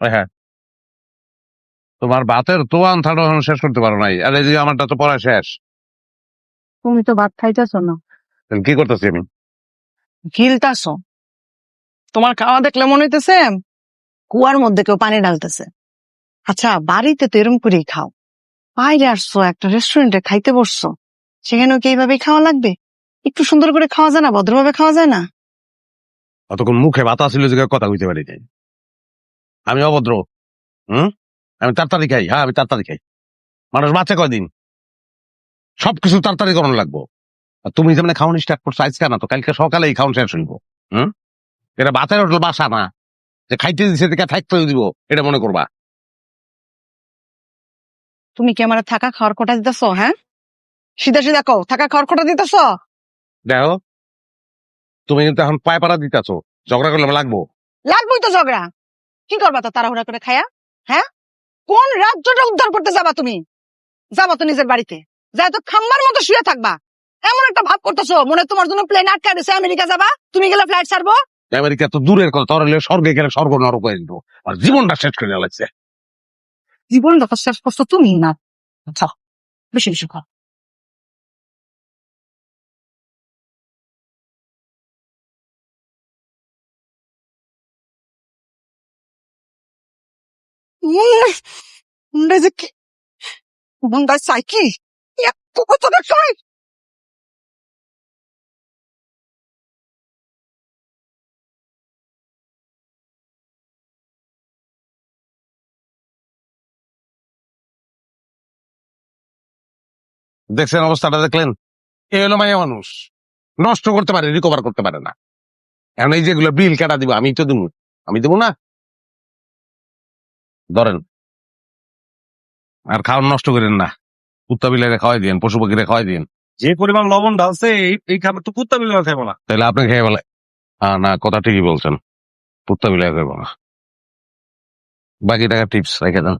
হ্যাঁ, তোমার ভাতের তোয়ান থাড়ো শেষ করতে পারো নাই, আর এই যে আমারটা তো পড়া শেষ। তুমি তো ভাত খাইতেছো না, তাহলে কি করতেছি আমি? গিলতাছো। তোমার খাওয়া দেখলে মনে হইতেছে কুয়ার মধ্যে কেউ পানি ঢালতেছে। আচ্ছা, বাড়িতে তো এরম করেই খাও, বাইরে আসছো একটা রেস্টুরেন্টে খাইতে বসছো, সেখানেও কি এইভাবেই খাওয়া লাগবে? একটু সুন্দর করে খাওয়া যায় না? ভদ্রভাবে খাওয়া যায় না? অতক্ষণ মুখে ভাতা ছিল যে কথা কইতে পারি নাই। আমি অভদ্র? হুম, আমি তাড়াতাড়ি খাই। হ্যাঁ, আমি তাড়াতাড়ি খাই। মানুষ বাঁচে কয়দিন? সবকিছু তাড়াতাড়ি করানো লাগবো। আর তুমি যেমন খাওয়ান স্টার্ট করছো আজকে, না তো কালকে সকালেই খাওয়ান শেষ হইব। হুম, এটা ভাতের হোটেল, বাসা না যে খাইতে দিছে থেকে থাকতে দিব এটা মনে করবা। তুমি কি আমার থাকা খাওয়ার কোটা দিতেছো? হ্যাঁ, সিধা সিধা কও, থাকা খাওয়ার কোটা দিতেছো? দেখো, তুমি কিন্তু এখন পায়ে পাড়া দিতেছো, ঝগড়া করলে আমার লাগবো। লাগবেই তো ঝগড়া। কি করবা তো তাড়াহুড়া করে খায়া? হ্যাঁ, কোন রাজ্যটা উদ্ধার করতে যাবা তুমি? যাবা তো নিজের বাড়িতে, যাই তো খাম্বার মতো শুয়ে থাকবা। এমন একটা ভাব করতেছো মনে হয় তোমার জন্য প্লেন আটকা দিছে, আমেরিকা যাবা, তুমি গেলে ফ্লাইট ছাড়বো। আমেরিকা তো দূরের কথা, তোর হলে স্বর্গে গেলে স্বর্গ নরক হয়ে দিত। আর জীবনটা শেষ করে লাগছে। জীবন যত শেষ করছো তুমি না। আচ্ছা, বেশি বেশি খাও। মুন্ডা যে কি, মুন্ডা চাই কি এত কত খাই। দেখছেন অবস্থাটা, দেখলেন? এ হলো মায়া মানুষ, নষ্ট করতে পারে, রিকভার করতে পারে না। এখন এই যেগুলো বিল কেটা দিব, আমি তো দেবো, আমি দেবো না? ধরেন, আর খাওয়ান নষ্ট করেন না। কুত্তা বিলারে খাওয়াই দিন, পশু পাখিরে খাওয়াই দিন। যে পরিমাণ লবণ ঢালছে এই খাবার তো কুত্তা বিলেও খাইবো না। তাহলে আপনি খেয়ে বলে না, কথা ঠিকই বলছেন, কুত্তা বিলারে খাইব না। বাকি টাকা টিপস রেখে দেন।